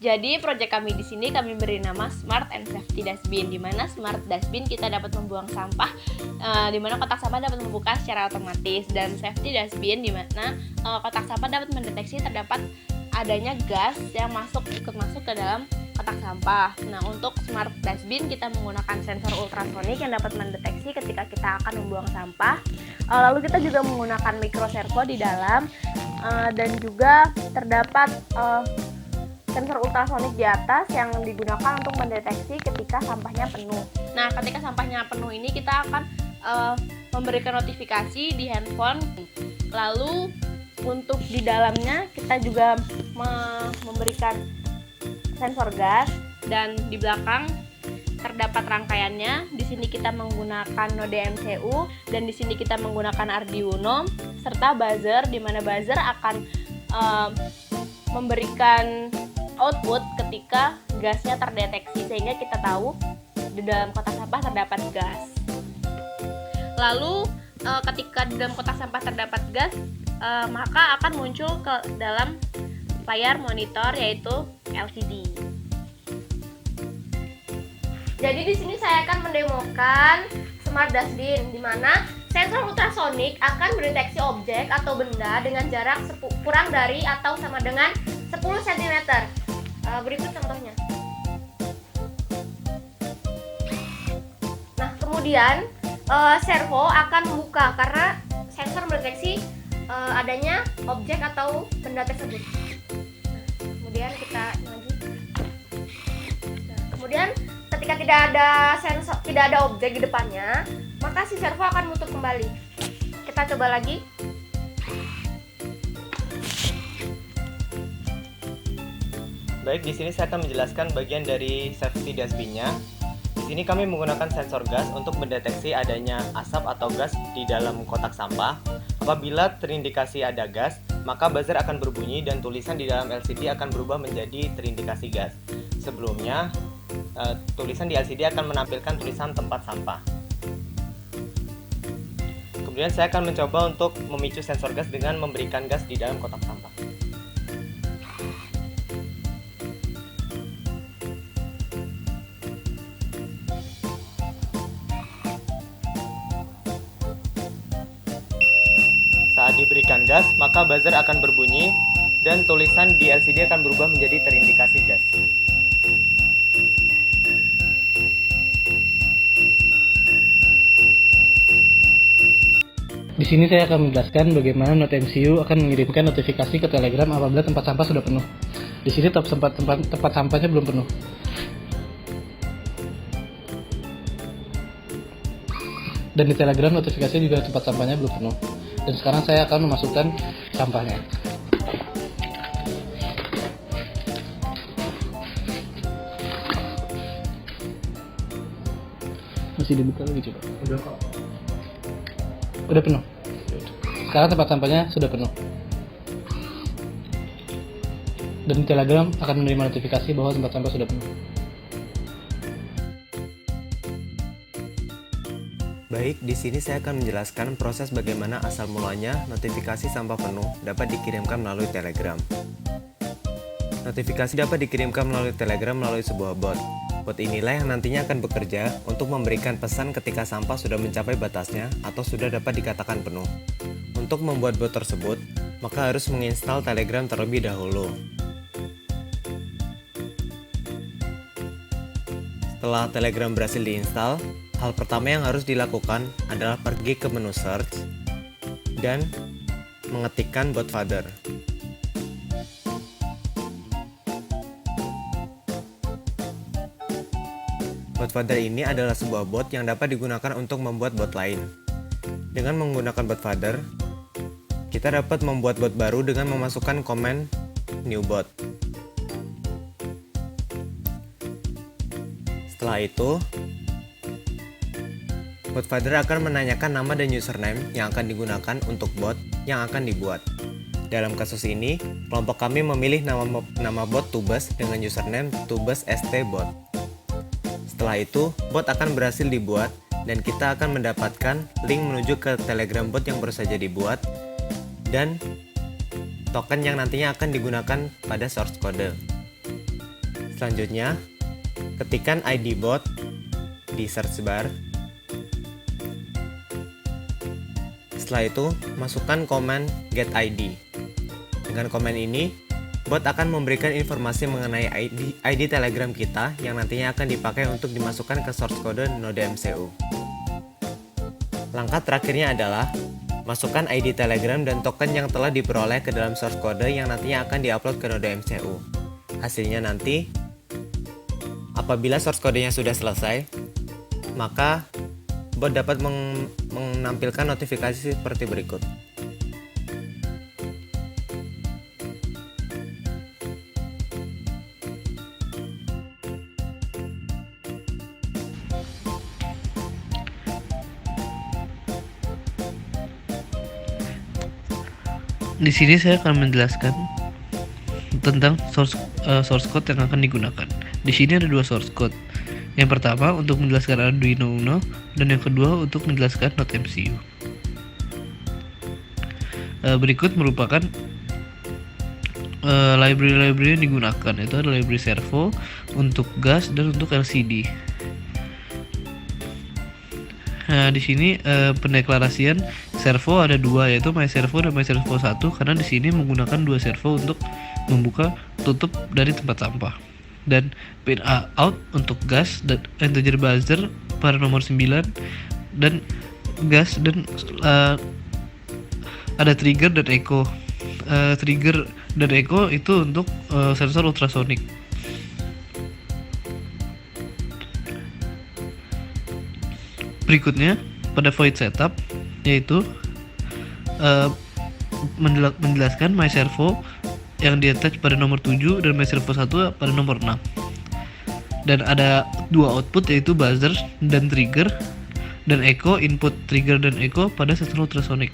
Jadi proyek kami di sini kami beri nama Smart and Safety Dustbin, di mana Smart Dustbin kita dapat membuang sampah, di mana kotak sampah dapat membuka secara otomatis, dan Safety Dustbin di mana kotak sampah dapat mendeteksi terdapat adanya gas yang ikut masuk ke dalam kotak sampah. Nah, untuk Smart Dustbin kita menggunakan sensor ultrasonik yang dapat mendeteksi ketika kita akan membuang sampah. Lalu kita juga menggunakan micro servo di dalam, dan juga terdapat sensor ultrasonik di atas yang digunakan untuk mendeteksi ketika sampahnya penuh. Nah, ketika sampahnya penuh ini kita akan memberikan notifikasi di handphone. Lalu untuk di dalamnya kita juga memberikan sensor gas, dan di belakang terdapat rangkaiannya. Di sini kita menggunakan node MCU, dan di sini kita menggunakan Arduino serta buzzer, di mana buzzer akan memberikan output ketika gasnya terdeteksi, sehingga kita tahu di dalam kotak sampah terdapat gas. Lalu ketika di dalam kotak sampah terdapat gas, maka akan muncul ke dalam layar monitor, yaitu LCD. Jadi di sini saya akan mendemokan Smart Dustbin, di mana sensor ultrasonik akan mendeteksi objek atau benda dengan jarak kurang dari atau sama dengan 10 cm. Berikut contohnya. Nah, kemudian servo akan membuka karena sensor mendeteksi adanya objek atau benda tersebut. Nah, kemudian kita lagi. Kemudian ketika tidak ada objek di depannya, maka si servo akan muter kembali. Kita coba lagi. Baik, di sini saya akan menjelaskan bagian dari safety dustbin-nya. Di sini kami menggunakan sensor gas untuk mendeteksi adanya asap atau gas di dalam kotak sampah. Apabila terindikasi ada gas, maka buzzer akan berbunyi dan tulisan di dalam LCD akan berubah menjadi terindikasi gas. Sebelumnya, tulisan di LCD akan menampilkan tulisan tempat sampah. Kemudian saya akan mencoba untuk memicu sensor gas dengan memberikan gas di dalam kotak sampah. Saat diberikan gas, maka buzzer akan berbunyi dan tulisan di LCD akan berubah menjadi terindikasi gas. Di sini saya akan menjelaskan bagaimana Node MCU akan mengirimkan notifikasi ke Telegram apabila tempat sampah sudah penuh. Di sini tempat sampahnya belum penuh. Dan di Telegram notifikasi juga tempat sampahnya belum penuh. Dan sekarang saya akan memasukkan sampahnya. Masih dibuka lagi coba. Udah kok. Udah penuh. Sekarang tempat sampahnya sudah penuh. Dan di Telegram akan menerima notifikasi bahwa tempat sampah sudah penuh. Baik, di sini saya akan menjelaskan proses bagaimana asal mulanya notifikasi sampah penuh dapat dikirimkan melalui Telegram. Notifikasi dapat dikirimkan melalui Telegram melalui sebuah bot. Bot inilah yang nantinya akan bekerja untuk memberikan pesan ketika sampah sudah mencapai batasnya atau sudah dapat dikatakan penuh. Untuk membuat bot tersebut, maka harus menginstal Telegram terlebih dahulu. Setelah Telegram berhasil diinstal, hal pertama yang harus dilakukan adalah pergi ke menu search dan mengetikkan bot father. Bot father ini adalah sebuah bot yang dapat digunakan untuk membuat bot lain. Dengan menggunakan bot father, kita dapat membuat bot baru dengan memasukkan komen new bot. Setelah itu, bot father akan menanyakan nama dan username yang akan digunakan untuk bot yang akan dibuat. Dalam kasus ini, kelompok kami memilih nama bot Tubes dengan username tubes_stbot. Setelah itu, bot akan berhasil dibuat dan kita akan mendapatkan link menuju ke Telegram bot yang baru saja dibuat dan token yang nantinya akan digunakan pada source code. Selanjutnya, ketikkan ID bot di search bar. Setelah itu, masukkan komen get ID. Dengan komen ini, bot akan memberikan informasi mengenai ID Telegram kita yang nantinya akan dipakai untuk dimasukkan ke source code NodeMCU. Langkah terakhirnya adalah masukkan ID Telegram dan token yang telah diperoleh ke dalam source code yang nantinya akan diupload ke NodeMCU. Hasilnya nanti, apabila source codenya sudah selesai, maka bot dapat menampilkan notifikasi seperti berikut. Di sini saya akan menjelaskan tentang source code yang akan digunakan. Di sini ada dua source code. Yang pertama untuk menjelaskan Arduino Uno dan yang kedua untuk menjelaskan NodeMCU. Berikut merupakan library-library yang digunakan. Itu ada library servo untuk gas dan untuk LCD. Nah, di sini pendeklarasian servo ada dua, yaitu MyServo dan MyServo 1, karena di sini menggunakan dua servo untuk membuka tutup dari tempat sampah. Dan pin out untuk gas dan integer buzzer pada nomor 9 dan gas dan ada trigger dan echo. Trigger dan echo itu untuk sensor ultrasonik. Berikutnya pada void setup, yaitu menjelaskan MyServo yang di-attach pada nomor 7 dan MyServo 1 pada nomor 6. Dan ada dua output, yaitu buzzer dan trigger, dan echo, input trigger dan echo pada sensor ultrasonik.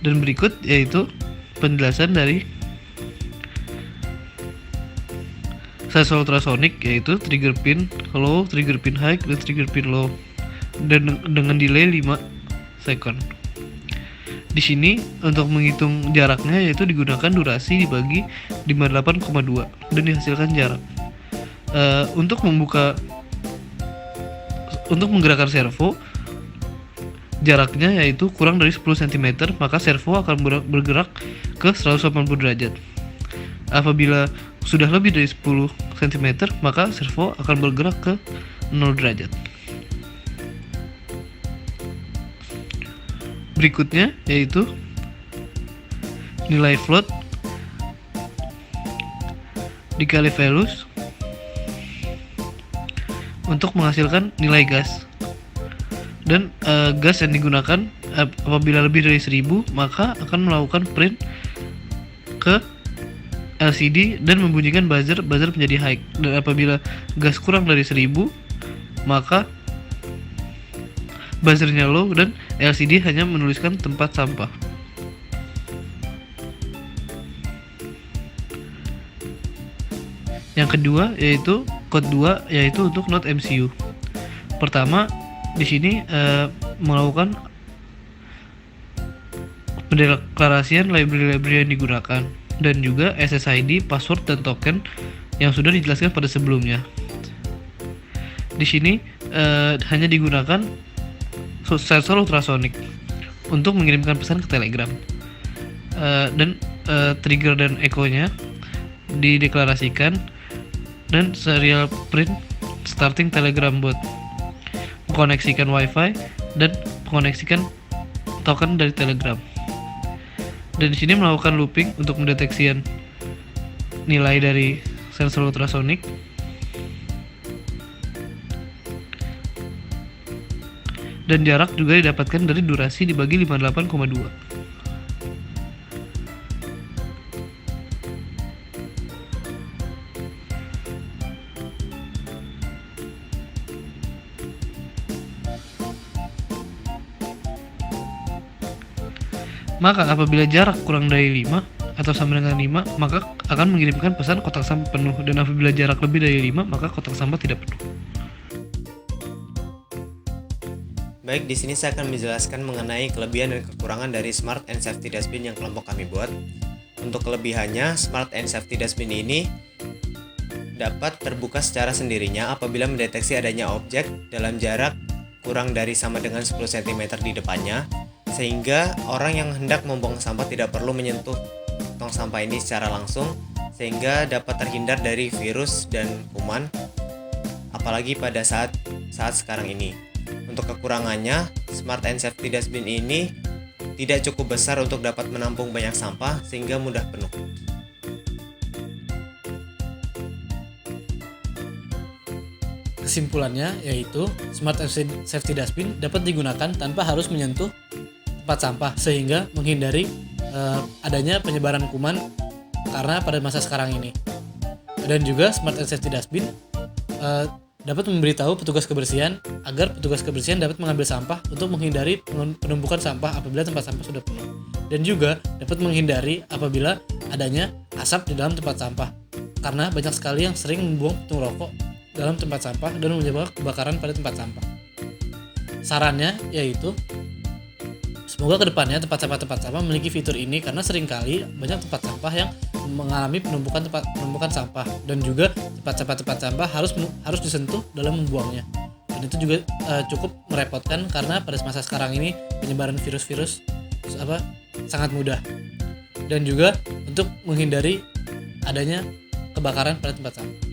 Dan berikut yaitu penjelasan dari sensor ultrasonik, yaitu trigger pin low, trigger pin high, dan trigger pin low, dan dengan delay 5 second. Di sini untuk menghitung jaraknya yaitu digunakan durasi dibagi 58,2 dan dihasilkan jarak. Untuk menggerakkan servo, jaraknya yaitu kurang dari 10 cm, maka servo akan bergerak ke 180 derajat. Apabila sudah lebih dari 10 cm, maka servo akan bergerak ke 0 derajat. Berikutnya yaitu nilai float dikali velus untuk menghasilkan nilai gas. Dan gas yang digunakan apabila lebih dari 1000, maka akan melakukan print ke LCD dan membunyikan buzzer menjadi high. Dan apabila gas kurang dari 1000, maka buzzernya low dan LCD hanya menuliskan tempat sampah. Yang kedua yaitu code 2, yaitu untuk NodeMCU. Pertama, di sini melakukan pendeklarasian library-library yang digunakan dan juga SSID, password dan token yang sudah dijelaskan pada sebelumnya. Di sini hanya digunakan sensor ultrasonik untuk mengirimkan pesan ke Telegram, dan trigger dan echo-nya dideklarasikan, dan serial print starting Telegram bot, mengkoneksikan WiFi dan mengkoneksikan token dari Telegram. Dan di sini melakukan looping untuk mendeteksi nilai dari sensor ultrasonik. Dan jarak juga didapatkan dari durasi dibagi 58,2. Maka apabila jarak kurang dari 5 atau sama dengan 5, maka akan mengirimkan pesan kotak sampah penuh, dan apabila jarak lebih dari 5, maka kotak sampah tidak penuh. Baik, di sini saya akan menjelaskan mengenai kelebihan dan kekurangan dari Smart and Safety Dustbin yang kelompok kami buat. Untuk kelebihannya, Smart and Safety Dustbin ini dapat terbuka secara sendirinya apabila mendeteksi adanya objek dalam jarak kurang dari sama dengan 10 cm di depannya, sehingga orang yang hendak membuang sampah tidak perlu menyentuh tong sampah ini secara langsung, sehingga dapat terhindar dari virus dan kuman, apalagi pada saat sekarang ini. Untuk kekurangannya, Smart and Safety Dustbin ini tidak cukup besar untuk dapat menampung banyak sampah sehingga mudah penuh. Kesimpulannya yaitu Smart and Safety Dustbin dapat digunakan tanpa harus menyentuh tempat sampah sehingga menghindari adanya penyebaran kuman karena pada masa sekarang ini. Dan juga Smart and Safety Dustbin dapat memberitahu petugas kebersihan agar petugas kebersihan dapat mengambil sampah untuk menghindari penumpukan sampah apabila tempat sampah sudah penuh. Dan juga dapat menghindari apabila adanya asap di dalam tempat sampah. Karena banyak sekali yang sering membuang puntung rokok dalam tempat sampah dan menyebabkan kebakaran pada tempat sampah. Sarannya yaitu semoga kedepannya tempat sampah memiliki fitur ini karena seringkali banyak tempat sampah yang mengalami penumpukan sampah dan juga tempat sampah harus disentuh dalam membuangnya. Dan itu juga cukup merepotkan karena pada masa sekarang ini penyebaran virus-virus sangat mudah. Dan juga untuk menghindari adanya kebakaran pada tempat sampah.